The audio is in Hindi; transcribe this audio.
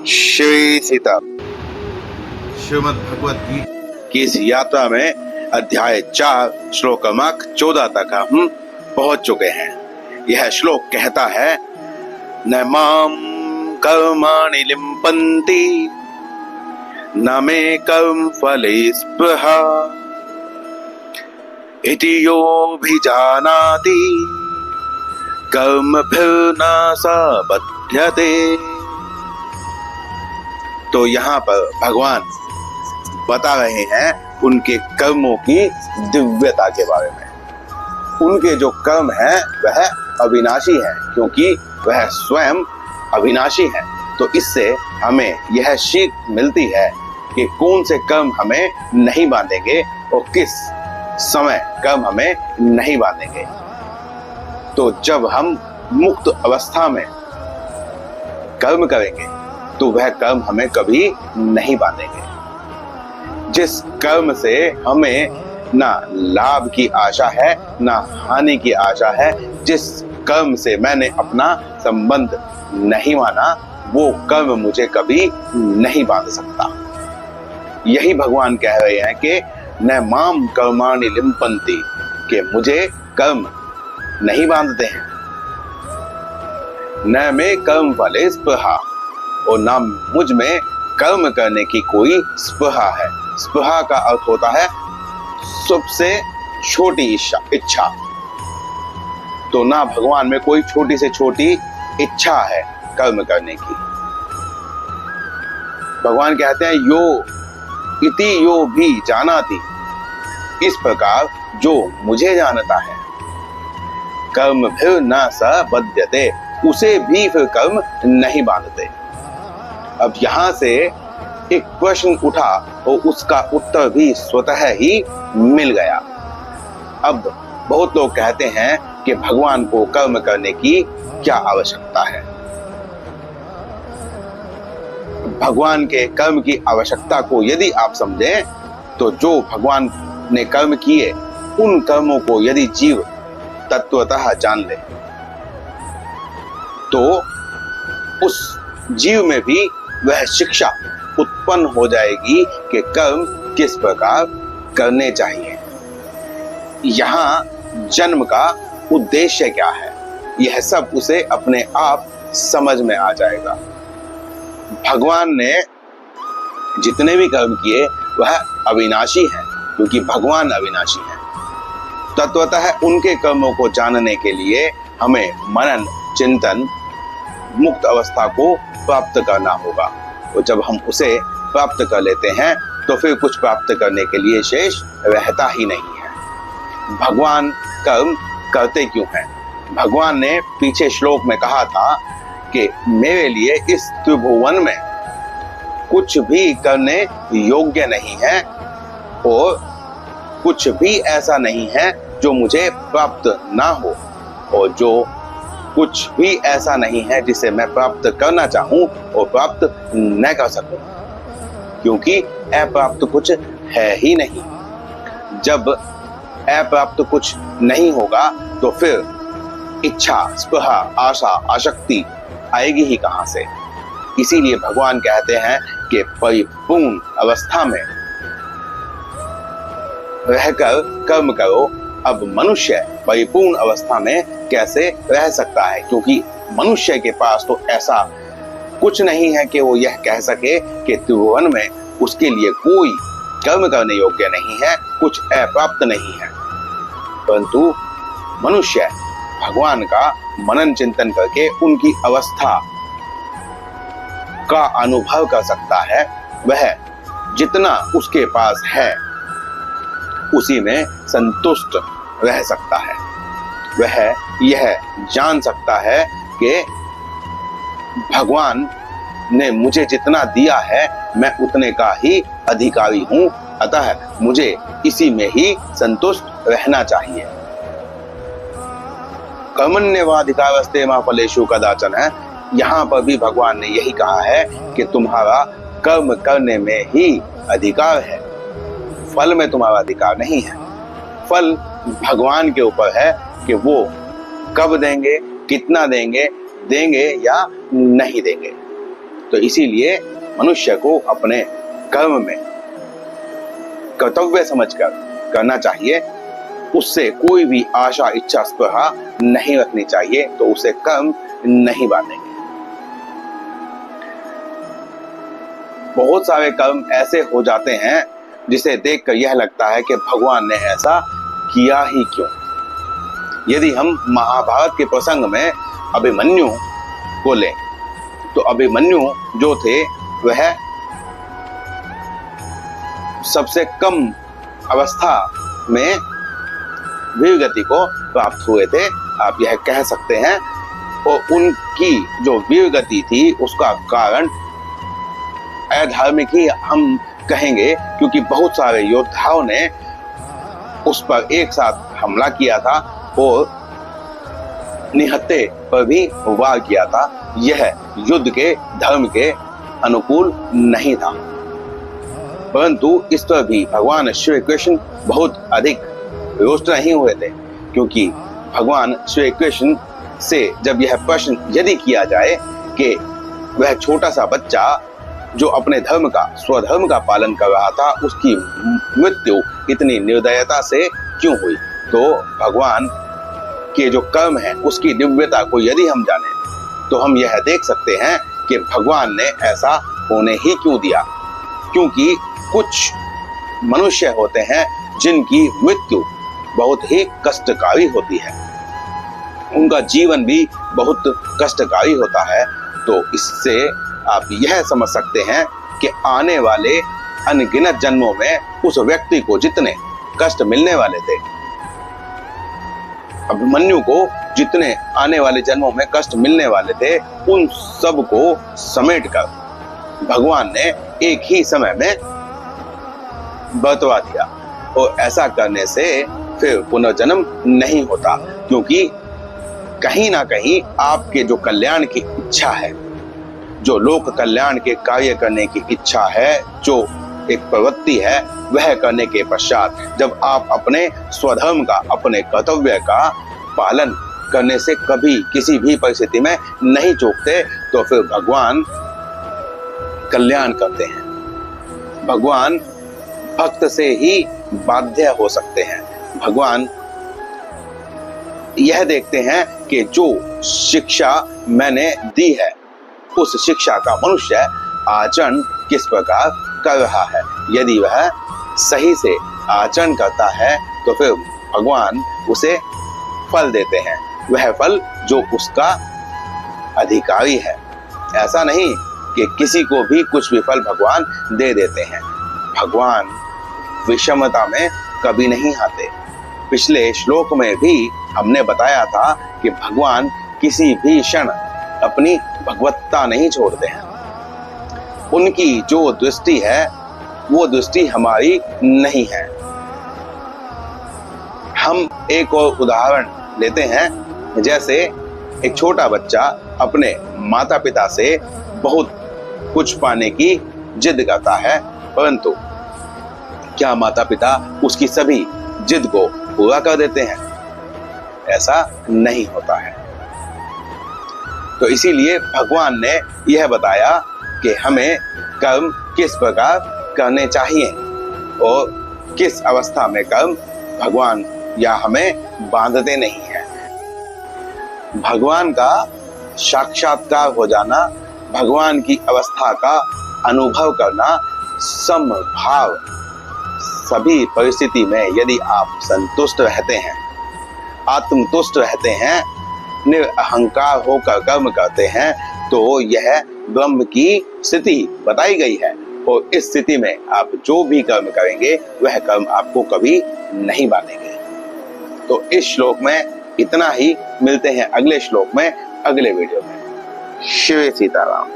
श्री सीता श्रीमद् भगवत गीता की इस यात्रा में अध्याय 4 श्लोक क्रमांक 14 तक हम पहुंच चुके हैं। यह श्लोक कहता है, न माम कर्माणि लिम्पन्ति न मे कर्म फले स्पृहा इति योऽभिजानाति कर्मभिर्न स बध्यते। तो यहाँ पर भगवान बता रहे हैं उनके कर्मों की दिव्यता के बारे में। उनके जो कर्म है वह अविनाशी है, क्योंकि वह स्वयं अविनाशी है। तो इससे हमें यह सीख मिलती है कि कौन से कर्म हमें नहीं बांधेंगे और किस समय कर्म हमें नहीं बांधेंगे। तो जब हम मुक्त अवस्था में कर्म करेंगे तो वह कर्म हमें कभी नहीं बांधेंगे। जिस कर्म से हमें ना लाभ की आशा है ना हानि की आशा है, जिस कर्म से मैंने अपना संबंध नहीं माना, वो कर्म मुझे कभी नहीं बांध सकता। यही भगवान कह रहे हैं कि न माम कर्माणि लिम्पन्ति, कि मुझे कर्म नहीं बांधते हैं। न मे कर्म फले स्पृहा, और ना मुझ में कर्म करने की कोई स्पृहा है। स्पृहा का अर्थ होता है सबसे छोटी इच्छा। तो ना भगवान में कोई छोटी से छोटी इच्छा है कर्म करने की। भगवान कहते हैं यो इति यो भी जानाति, इस प्रकार जो मुझे जानता है, कर्म फिर न स बध्यते, उसे भी फिर कर्म नहीं बांधते। अब यहाँ से एक प्रश्न उठा और उसका उत्तर भी स्वतः ही मिल गया। अब बहुत लोग कहते हैं कि भगवान को कर्म करने की क्या आवश्यकता है। भगवान के कर्म की आवश्यकता को यदि आप समझें तो जो भगवान ने कर्म किए उन कर्मों को यदि जीव तत्वतः जान ले तो उस जीव में भी वह शिक्षा उत्पन्न हो जाएगी कि कर्म किस प्रकार करने चाहिए। यहाँ जन्म का उद्देश्य क्या है, यह सब उसे अपने आप समझ में आ जाएगा। भगवान ने जितने भी कर्म किए वह अविनाशी है, क्योंकि भगवान अविनाशी है। तत्वतः उनके कर्मों को जानने के लिए हमें मनन चिंतन मुक्त अवस्था को प्राप्त करना होगा। और जब हम उसे प्राप्त कर लेते हैं तो फिर कुछ प्राप्त करने के लिए शेष रहता ही नहीं है। भगवान कर्म करते क्यों हैं? भगवान ने पीछे श्लोक में कहा था कि मेरे लिए इस त्रिभुवन में कुछ भी करने योग्य नहीं है और कुछ भी ऐसा नहीं है जो मुझे प्राप्त ना हो, और जो कुछ भी ऐसा नहीं है जिसे मैं प्राप्त करना चाहूं और प्राप्त न कर सकूं, क्योंकि अप्राप्त कुछ है ही नहीं। जब अप्राप्त कुछ नहीं होगा तो फिर इच्छा स्पृहा आशा आसक्ति आएगी ही कहां से। इसीलिए भगवान कहते हैं कि परिपूर्ण अवस्था में रहकर कर्म करो। अब मनुष्य परिपूर्ण अवस्था में कैसे रह सकता है, क्योंकि मनुष्य के पास तो ऐसा कुछ नहीं है कि वो यह कह सके कि त्रिभुवन में उसके लिए कोई कर्म करने योग्य नहीं है, कुछ अप्राप्त नहीं है। परंतु मनुष्य भगवान का मनन चिंतन करके उनकी अवस्था का अनुभव कर सकता है। वह जितना उसके पास है उसी में संतुष्ट रह सकता है। वह यह जान सकता है कि भगवान ने मुझे जितना दिया है मैं उतने का ही अधिकारी हूं, अतः मुझे इसी में ही संतुष्ट रहना चाहिए। कर्मण्येवाधिकारस्ते मा फलेषु कदाचन है। यहाँ पर भी भगवान ने यही कहा है कि तुम्हारा कर्म करने में ही अधिकार है, फल में तुम्हारा अधिकार नहीं है। फल भगवान के ऊपर है कि वो कब देंगे, कितना देंगे, देंगे या नहीं देंगे। तो इसीलिए मनुष्य को अपने कर्म में कर्तव्य समझकर करना चाहिए। उससे कोई भी आशा इच्छा स्पृहा नहीं रखनी चाहिए, तो उसे कर्म नहीं बांधेंगे। बहुत सारे कर्म ऐसे हो जाते हैं जिसे देखकर यह लगता है कि भगवान ने ऐसा किया ही क्यों। यदि हम महाभारत के प्रसंग में अभिमन्यु को लें, तो अभिमन्यु जो थे वह सबसे कम अवस्था में वीरगति को प्राप्त हुए थे, आप यह कह सकते हैं। और उनकी जो वीरगति थी उसका कारण अधार्मिक ही हम कहेंगे, क्योंकि बहुत सारे योद्धाओं ने उस पर एक साथ हमला किया था और निहत्थे पर भी वार किया था। यह युद्ध के धर्म के अनुकूल नहीं था। परंतु इस पर भी भगवान श्री कृष्ण बहुत अधिक रोष्ट नहीं हुए थे, क्योंकि भगवान श्री कृष्ण से जब यह प्रश्न यदि किया जाए कि वह छोटा सा बच्चा जो अपने धर्म का स्वधर्म का पालन कर रहा था, उसकी मृत्यु इतनी निर्दयता से क्यों हुई, तो भगवान के जो कर्म है उसकी दिव्यता को यदि हम जाने तो हम यह देख सकते हैं कि भगवान ने ऐसा होने ही क्यों दिया। क्योंकि कुछ मनुष्य होते हैं जिनकी मृत्यु बहुत ही कष्टकारी होती है, उनका जीवन भी बहुत कष्टकारी होता है। तो इससे आप यह समझ सकते हैं कि आने वाले अनगिनत जन्मों में उस व्यक्ति को जितने कष्ट मिलने वाले थे, अभिमन्यु को जितने आने वाले जन्मों में कष्ट मिलने वाले थे, उन सब को समेटकर भगवान ने एक ही समय में बतवा दिया। और ऐसा करने से फिर पुनर्जन्म नहीं होता, क्योंकि कहीं ना कहीं आपके जो कल्याण की इच्छा है, जो लोक कल्याण के कार्य करने की इच्छा है, जो एक प्रवृत्ति है, वह करने के पश्चात जब आप अपने स्वधर्म का, अपने कर्तव्य का पालन करने से कभी किसी भी परिस्थिति में नहीं चूकते, तो फिर भगवान कल्याण करते हैं। भगवान भक्त से ही बाध्य हो सकते हैं। भगवान यह देखते हैं कि जो शिक्षा मैंने दी है, उस शिक्षा का मनुष्य आचरण किस प्रकार कर रहा है। यदि वह सही से आचरण करता है तो फिर भगवान उसे फल देते हैं, वह फल जो उसका अधिकारी है। ऐसा नहीं कि किसी को भी कुछ भी फल भगवान दे देते हैं। भगवान विषमता में कभी नहीं आते। पिछले श्लोक में भी हमने बताया था कि भगवान किसी भी क्षण अपनी भगवत्ता नहीं छोड़ते हैं। उनकी जो दृष्टि है वो दृष्टि हमारी नहीं है। हम एक और उदाहरण लेते हैं, जैसे एक छोटा बच्चा अपने माता पिता से बहुत कुछ पाने की जिद करता है, परंतु क्या माता पिता उसकी सभी जिद को पूरा कर देते हैं? ऐसा नहीं होता है। तो इसीलिए भगवान ने यह बताया कि हमें कर्म किस प्रकार करने चाहिए और किस अवस्था में कर्म भगवान या हमें बांधते नहीं है। भगवान का साक्षात्कार हो जाना, भगवान की अवस्था का अनुभव करना, समभाव, सभी परिस्थिति में यदि आप संतुष्ट रहते हैं, आत्मतुष्ट रहते हैं, निरअहंकार होकर कर्म करते हैं, तो यह ब्रह्म की स्थिति बताई गई है। और इस स्थिति में आप जो भी कर्म करेंगे वह कर्म आपको कभी नहीं बांधेंगे। तो इस श्लोक में इतना ही। मिलते हैं अगले श्लोक में, अगले वीडियो में। श्री सीताराम।